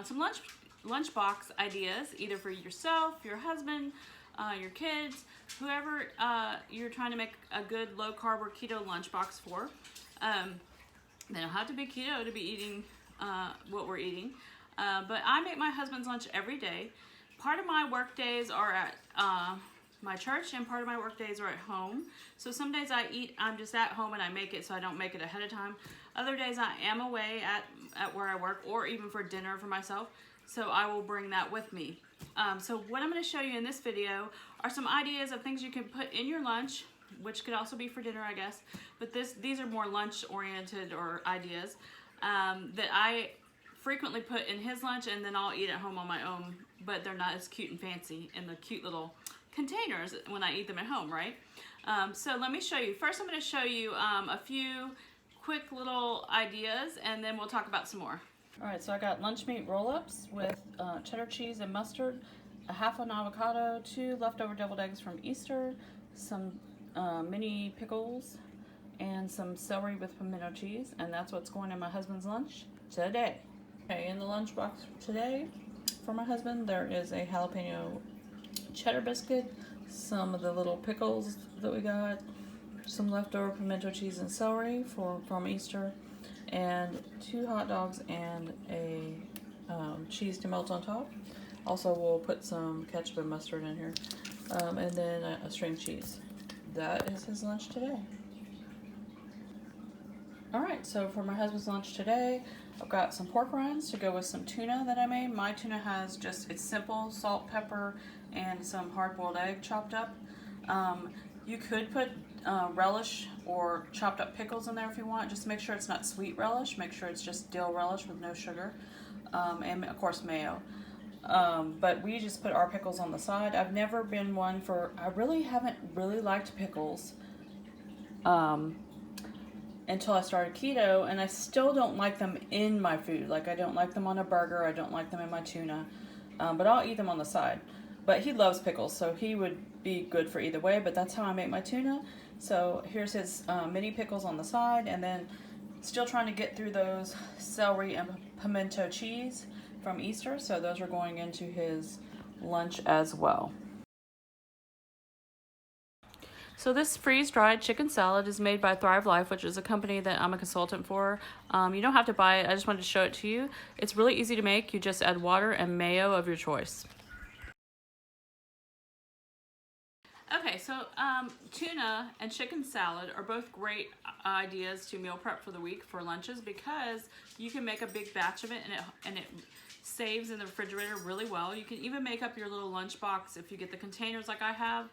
some lunchbox ideas, either for yourself, your husband, your kids, whoever you're trying to make a good low carb or keto lunchbox for. They don't have to be keto to be eating what we're eating, but I make my husband's lunch every day. Part of my work days are at my church, and part of my work days are at home. So some days I'm just at home and I make it, so I don't make it ahead of time. Other days I am away at where I work, or even for dinner for myself, so I will bring that with me. So what I'm going to show you in this video are some ideas of things you can put in your lunch, which could also be for dinner, I guess, but these are more lunch oriented or ideas that I frequently put in his lunch, and then I'll eat at home on my own, but they're not as cute and fancy in the cute little containers when I eat them at home, right? So let me show you. First, I'm going to show you a few quick little ideas, and then we'll talk about some more. All right, so I got lunch meat roll-ups with cheddar cheese and mustard, a half an avocado, 2 leftover deviled eggs from Easter, some mini pickles, and some celery with pimento cheese, and that's what's going in my husband's lunch today. Okay, in the lunchbox today for my husband, there is a jalapeno cheddar biscuit, some of the little pickles that we got, some leftover pimento cheese and celery from Easter, and 2 hot dogs and a cheese to melt on top. Also, we'll put some ketchup and mustard in here, and then a string cheese. That is his lunch today. All right, so for my husband's lunch today, I've got some pork rinds to go with some tuna that I made. My tuna has it's simple, salt, pepper, and some hard-boiled egg chopped up. You could put relish or chopped up pickles in there if you want. Just make sure it's not sweet relish. Make sure it's just dill relish with no sugar, and of course mayo. But we just put our pickles on the side. I've never been one for, I really haven't really liked pickles until I started keto, and I still don't like them in my food. Like, I don't like them on a burger, I don't like them in my tuna, but I'll eat them on the side. But he loves pickles, so he would be good for either way, but that's how I make my tuna. So here's his mini pickles on the side, and then still trying to get through those celery and pimento cheese from Easter, so those are going into his lunch as well. So this freeze-dried chicken salad is made by Thrive Life, which is a company that I'm a consultant for. You don't have to buy it, I just wanted to show it to you. It's really easy to make. You just add water and mayo of your choice. Okay, so tuna and chicken salad are both great ideas to meal prep for the week for lunches, because you can make a big batch of it, and it saves in the refrigerator really well. You can even make up your little lunchbox if you get the containers like I have,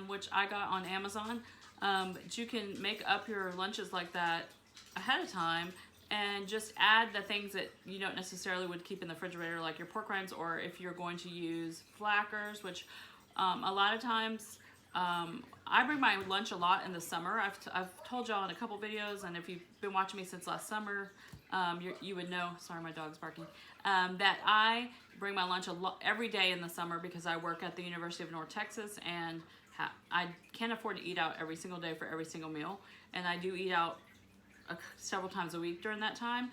which I got on Amazon. But you can make up your lunches like that ahead of time and just add the things that you don't necessarily would keep in the refrigerator, like your pork rinds, or if you're going to use flackers, which a lot of times I bring my lunch a lot in the summer. I've told y'all in a couple videos, and if you've been watching me since last summer, you would know, sorry my dog's barking, that I bring my lunch every day in the summer because I work at the University of North Texas, and I can't afford to eat out every single day for every single meal, and I do eat out several times a week during that time,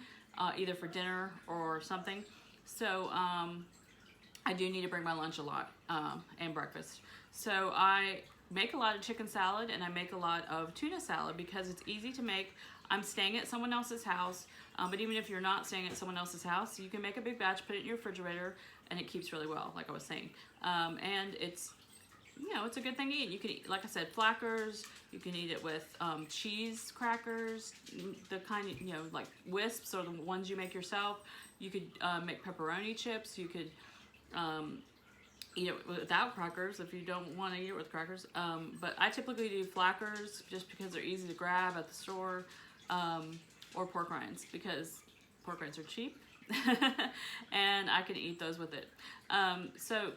either for dinner or something. So I do need to bring my lunch a lot, and breakfast. So I make a lot of chicken salad, and I make a lot of tuna salad because it's easy to make. I'm staying at someone else's house, but even if you're not staying at someone else's house, you can make a big batch, put it in your refrigerator, and it keeps really well, like I was saying. And it's, it's a good thing to eat. You can eat, like I said, flackers. You can eat it with cheese crackers, the kind, like wisps, or the ones you make yourself. You could make pepperoni chips. You could eat it without crackers if you don't want to eat it with crackers. But I typically do flackers just because they're easy to grab at the store, or pork rinds because pork rinds are cheap and I can eat those with it. So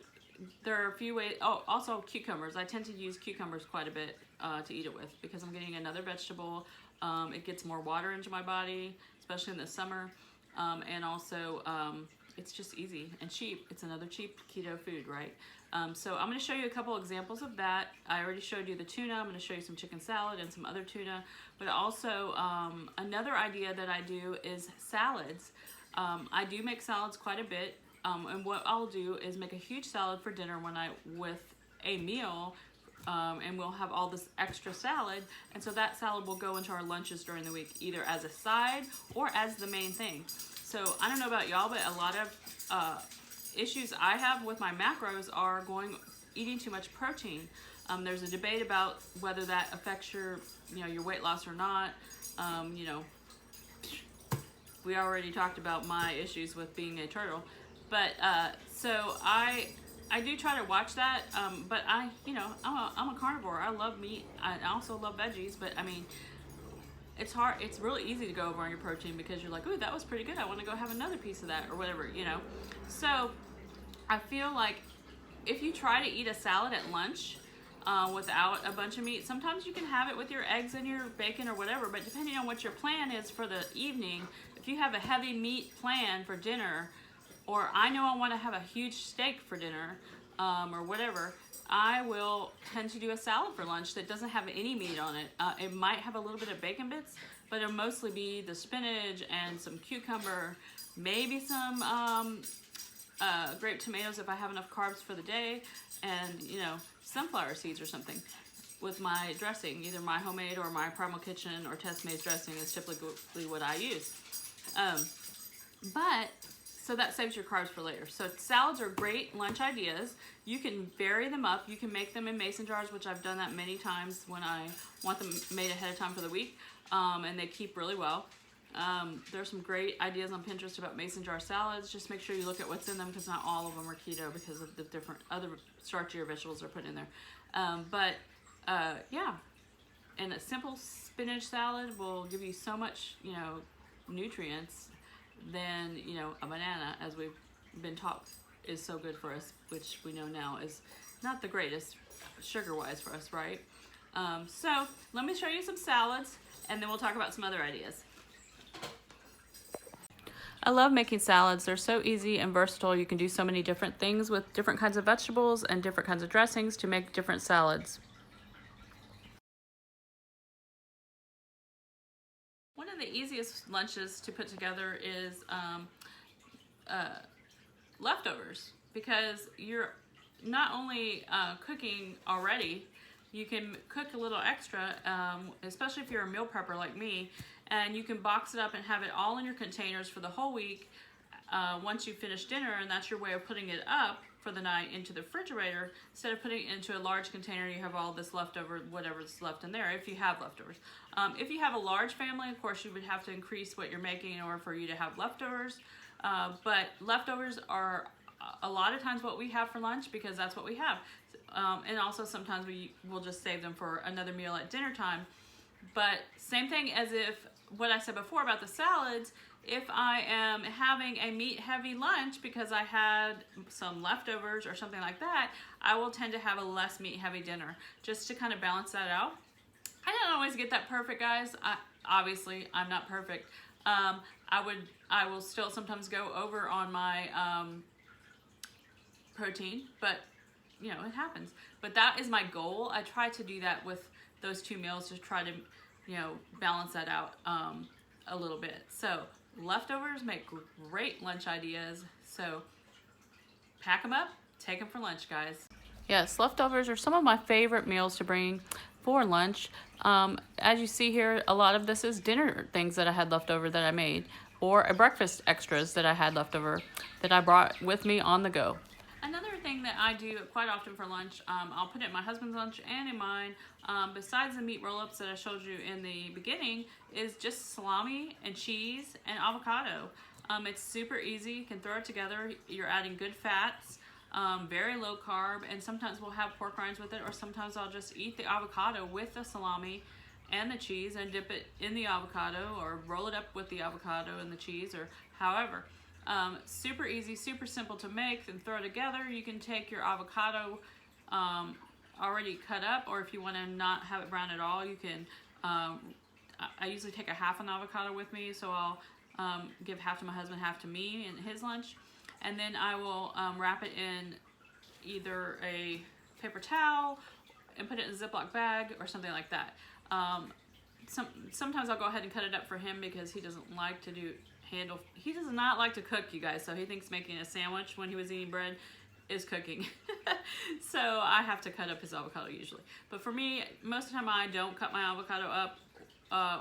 there are a few ways. Oh, also cucumbers. I tend to use cucumbers quite a bit to eat it with because I'm getting another vegetable. It gets more water into my body, especially in the summer. And also, it's just easy and cheap. It's another cheap keto food, right? So I'm going to show you a couple examples of that. I already showed you the tuna. I'm going to show you some chicken salad and some other tuna. But also, another idea that I do is salads. I do make salads quite a bit, and what I'll do is make a huge salad for dinner with a meal, and we'll have all this extra salad, and so that salad will go into our lunches during the week, either as a side or as the main thing. So I don't know about y'all, but a lot of issues I have with my macros are eating too much protein. There's a debate about whether that affects your weight loss or not. We already talked about my issues with being a turtle, but so I do try to watch that. But I'm a carnivore. I love meat. I also love veggies, but I mean, it's hard. It's really easy to go over on your protein because you're like, ooh, that was pretty good. I want to go have another piece of that or whatever, So I feel like if you try to eat a salad at lunch without a bunch of meat, sometimes you can have it with your eggs and your bacon or whatever, but depending on what your plan is for the evening, if you have a heavy meat plan for dinner, or I know I want to have a huge steak for dinner, or whatever, I will tend to do a salad for lunch that doesn't have any meat on it. It might have a little bit of bacon bits, but it'll mostly be the spinach and some cucumber, maybe some grape tomatoes if I have enough carbs for the day, and sunflower seeds or something with my dressing. Either my homemade or my Primal Kitchen or Test-Made dressing is typically what I use. So that saves your carbs for later. So salads are great lunch ideas. You can vary them up. You can make them in mason jars, which I've done that many times when I want them made ahead of time for the week, and they keep really well. There's some great ideas on Pinterest about mason jar salads. Just make sure you look at what's in them, because not all of them are keto because of the different other starchier vegetables are put in there. Yeah, and a simple spinach salad will give you so much, nutrients than, a banana, as we've been taught is so good for us, which we know now is not the greatest sugar-wise for us, right? So let me show you some salads, and then we'll talk about some other ideas. I love making salads. They're so easy and versatile. You can do so many different things with different kinds of vegetables and different kinds of dressings to make different salads. One of the easiest lunches to put together is leftovers, because you're not only cooking already, you can cook a little extra, especially if you're a meal prepper like me, and you can box it up and have it all in your containers for the whole week once you finish dinner, and that's your way of putting it up for the night into the refrigerator. Instead of putting it into a large container, you have all this leftover, whatever's left in there, if you have leftovers. If you have a large family, of course, you would have to increase what you're making in order for you to have leftovers. But leftovers are a lot of times what we have for lunch, because that's what we have. And also sometimes we will just save them for another meal at dinner time. But same thing as if what I said before about the salads, if I am having a meat-heavy lunch because I had some leftovers or something like that, I will tend to have a less meat-heavy dinner, just to kind of balance that out. I don't always get that perfect, guys. Obviously, I'm not perfect. I will still sometimes go over on my protein, but it happens. But that is my goal. I try to do that with those two meals, to try to balance that out a little bit. So leftovers make great lunch ideas. So pack them up, take them for lunch, guys. Yes, leftovers are some of my favorite meals to bring for lunch. As you see here, a lot of this is dinner things that I had left over that I made, or a breakfast extras that I had left over that I brought with me on the go. Another thing that I do quite often for lunch, I'll put it in my husband's lunch and in mine, besides the meat roll-ups that I showed you in the beginning, is just salami and cheese and avocado. It's super easy. You can throw it together. You're adding good fats, very low carb, and sometimes we'll have pork rinds with it, or sometimes I'll just eat the avocado with the salami and the cheese and dip it in the avocado, or roll it up with the avocado and the cheese, or however. Super easy, super simple to make and throw together. You can take your avocado already cut up, or if you want to not have it brown at all, you can, I usually take a half an avocado with me, so I'll give half to my husband, half to me in his lunch, and then I will wrap it in either a paper towel and put it in a Ziploc bag or something like that. Sometimes I'll go ahead and cut it up for him because he doesn't like to do handle, he does not like to cook, you guys, so he thinks making a sandwich when he was eating bread is cooking. So I have to cut up his avocado usually. But for me, most of the time I don't cut my avocado up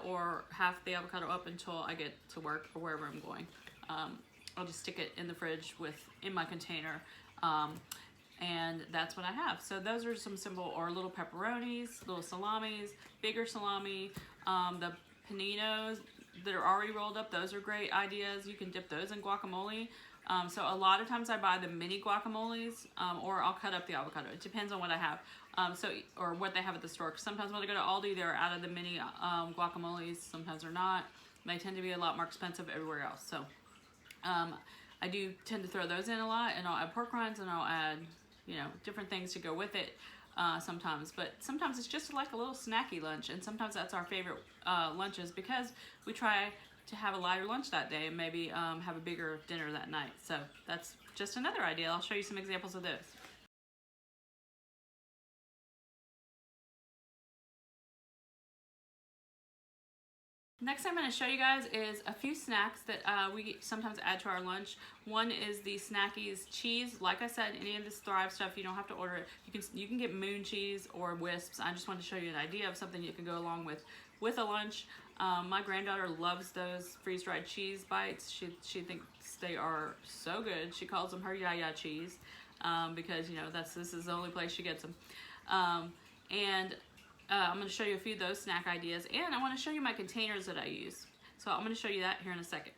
or half the avocado up until I get to work or wherever I'm going. I'll just stick it in the fridge in my container. And that's what I have. So those are some simple, or little pepperonis, little salamis, bigger salami, the paninos that are already rolled up. Those are great ideas. You can dip those in guacamole. So a lot of times I buy the mini guacamoles, or I'll cut up the avocado. It depends on what I have. Or what they have at the store. 'Cause sometimes when I go to Aldi, they're out of the mini guacamoles. Sometimes they're not. They tend to be a lot more expensive everywhere else. So I do tend to throw those in a lot, and I'll add pork rinds, and I'll add, you know, different things to go with it sometimes. But sometimes it's just like a little snacky lunch, and sometimes that's our favorite lunches, because we try to have a lighter lunch that day and maybe have a bigger dinner that night. So that's just another idea. I'll show you some examples of those. Next I'm going to show you guys is a few snacks that we sometimes add to our lunch. One is the Snackies cheese. Like I said, any of this Thrive stuff, you don't have to order it. You can get Moon cheese or Wisps. I just wanted to show you an idea of something you can go along with a lunch. My granddaughter loves those freeze-dried cheese bites. She thinks they are so good. She calls them her yaya cheese because, you know, this is the only place she gets them. I'm going to show you a few of those snack ideas, and I want to show you my containers that I use. So I'm going to show you that here in a second.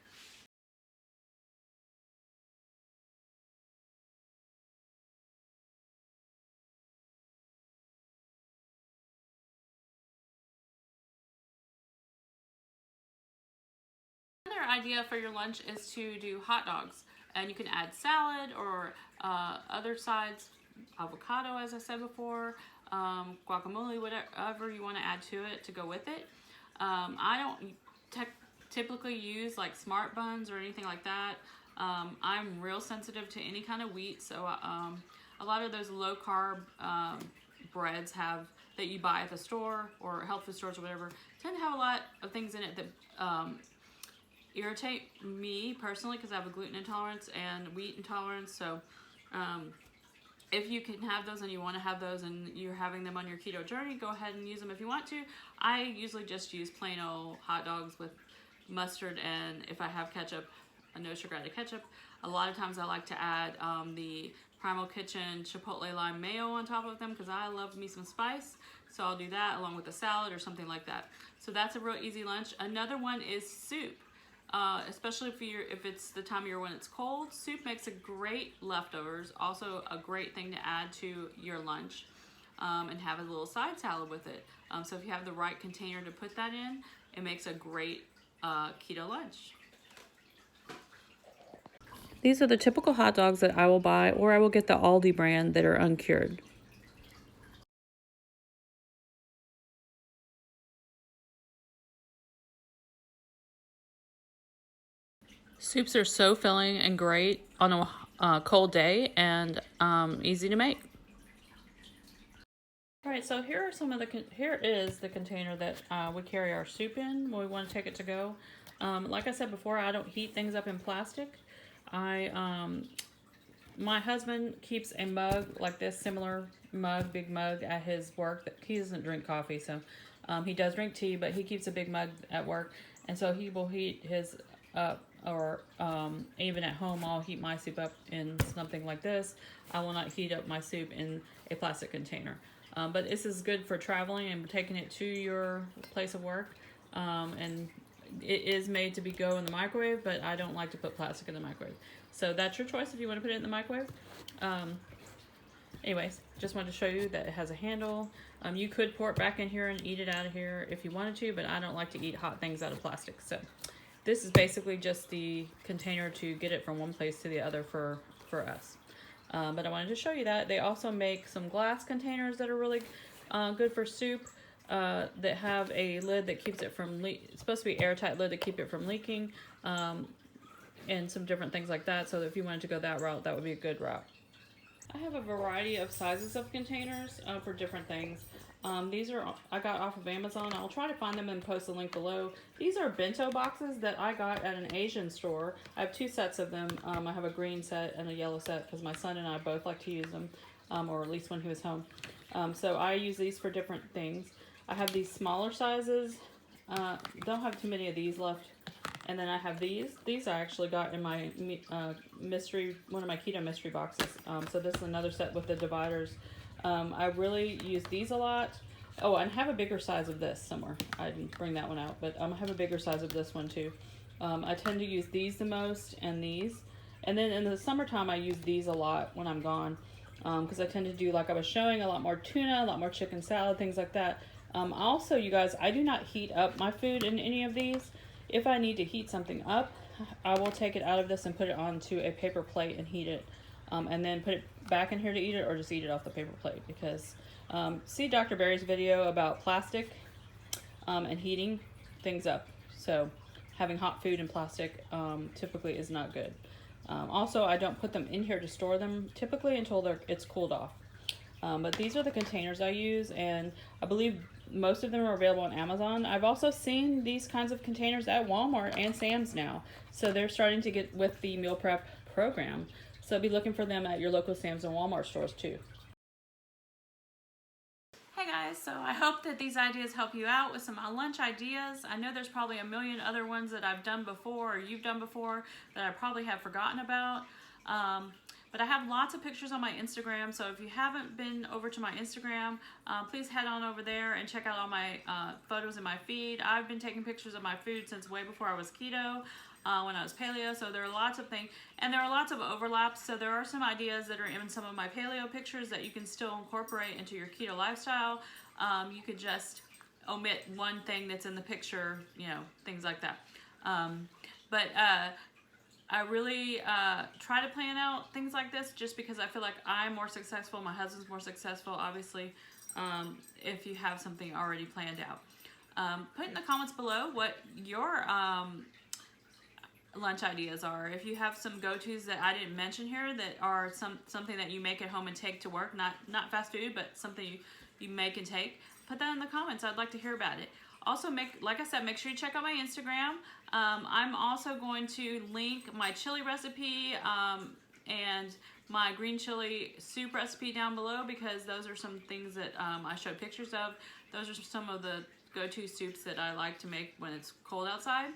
Another idea for your lunch is to do hot dogs, and you can add salad or other sides, avocado as I said before, guacamole, whatever you want to add to it to go with it. I don't typically use like smart buns or anything like that. I'm real sensitive to any kind of wheat, so a lot of those low carb breads that you buy at the store or health food stores or whatever tend to have a lot of things in it that irritate me personally, because I have a gluten intolerance and wheat intolerance. So if you can have those and you want to have those and you're having them on your keto journey, go ahead and use them if you want to. I usually just use plain old hot dogs with mustard, and if I have ketchup, a no sugar added ketchup. A lot of times I like to add the Primal Kitchen Chipotle Lime Mayo on top of them, because I love me some spice. So I'll do that along with a salad or something like that. So that's a real easy lunch. Another one is soup. Especially if it's the time of year when it's cold, soup makes a great leftovers. Also a great thing to add to your lunch, and have a little side salad with it. So if you have the right container to put that in, it makes a great keto lunch. These are the typical hot dogs that I will buy, or I will get the Aldi brand that are uncured. Soups are so filling and great on a cold day, and easy to make. All right, so here is the container that we carry our soup in when we want to take it to go. Like I said before, I don't heat things up in plastic. My husband keeps a mug like this, similar mug, big mug at his work. He doesn't drink coffee, so he does drink tea, but he keeps a big mug at work, and so he will heat his up, or even at home, I'll heat my soup up in something like this. I will not heat up my soup in a plastic container. But this is good for traveling and taking it to your place of work. And it is made to go in the microwave, but I don't like to put plastic in the microwave. So that's your choice if you want to put it in the microwave. Anyways, just wanted to show you that it has a handle. You could pour it back in here and eat it out of here if you wanted to, but I don't like to eat hot things out of plastic. So this is basically just the container to get it from one place to the other for us. But I wanted to show you that. They also make some glass containers that are really good for soup, that have a lid that keeps it from it's supposed to be airtight lid to keep it from leaking, and some different things like that. So if you wanted to go that route, that would be a good route. I have a variety of sizes of containers for different things. These are I got off of Amazon. I'll try to find them and post a link below. These are bento boxes that I got at an Asian store. I have 2 sets of them. I have a green set and a yellow set because my son and I both like to use them, or at least when he was home. So I use these for different things. I have these smaller sizes. Don't have too many of these left. And then I have these. These I actually got in my one of my keto mystery boxes. So this is another set with the dividers. I really use these a lot. Oh, and I have a bigger size of this somewhere. I didn't bring that one out, but I have a bigger size of this one too. I tend to use these the most, and these. And then in the summertime, I use these a lot when I'm gone, because I tend to do, like I was showing, a lot more tuna, a lot more chicken salad, things like that. Also, you guys, I do not heat up my food in any of these. If I need to heat something up, I will take it out of this and put it onto a paper plate and heat it. And then put it back in here to eat it, or just eat it off the paper plate, because see Dr. Barry's video about plastic and heating things up. So having hot food in plastic typically is not good. Also, I don't put them in here to store them typically until it's cooled off. But these are the containers I use, and I believe most of them are available on Amazon. I've also seen these kinds of containers at Walmart and Sam's now. So they're starting to get with the meal prep program. So be looking for them at your local Sam's and Walmart stores too. Hey guys, so I hope that these ideas help you out with some lunch ideas. I know there's probably a million other ones that I've done before, or you've done before, that I probably have forgotten about. But I have lots of pictures on my Instagram, so if you haven't been over to my Instagram, please head on over there and check out all my photos in my feed. I've been taking pictures of my food since way before I was keto, when I was paleo, so there are lots of things, and there are lots of overlaps, so there are some ideas that are in some of my paleo pictures that you can still incorporate into your keto lifestyle. You could just omit one thing that's in the picture, you know, things like that. I really try to plan out things like this just because I feel like I'm more successful, my husband's more successful, obviously, if you have something already planned out. Put in the comments below what your lunch ideas are. If you have some go-tos that I didn't mention here that are something that you make at home and take to work, not fast food, but something you make and take, put that in the comments. I'd like to hear about it. Also, like I said, make sure you check out my Instagram. I'm also going to link my chili recipe and my green chili soup recipe down below, because those are some things that I showed pictures of. Those are some of the go-to soups that I like to make when it's cold outside.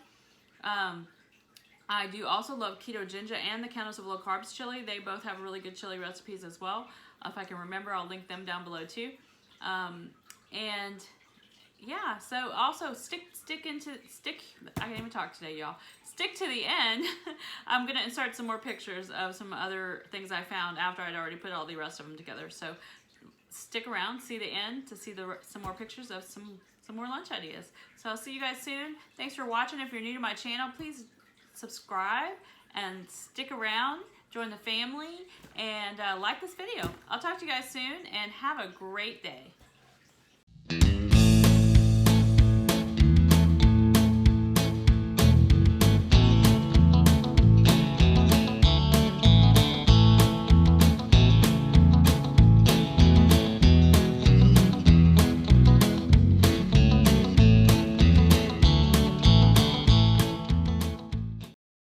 I do also love Ketogenic and the Countess of Low Carbs chili. They both have really good chili recipes as well. If I can remember, I'll link them down below too. And yeah, so also stick, I can't even talk today, y'all. Stick to the end. I'm going to insert some more pictures of some other things I found after I'd already put all the rest of them together. So stick around, see the end to see some more pictures of some more lunch ideas. So I'll see you guys soon. Thanks for watching. If you're new to my channel, please subscribe and stick around, join the family, and like this video. I'll talk to you guys soon, and have a great day.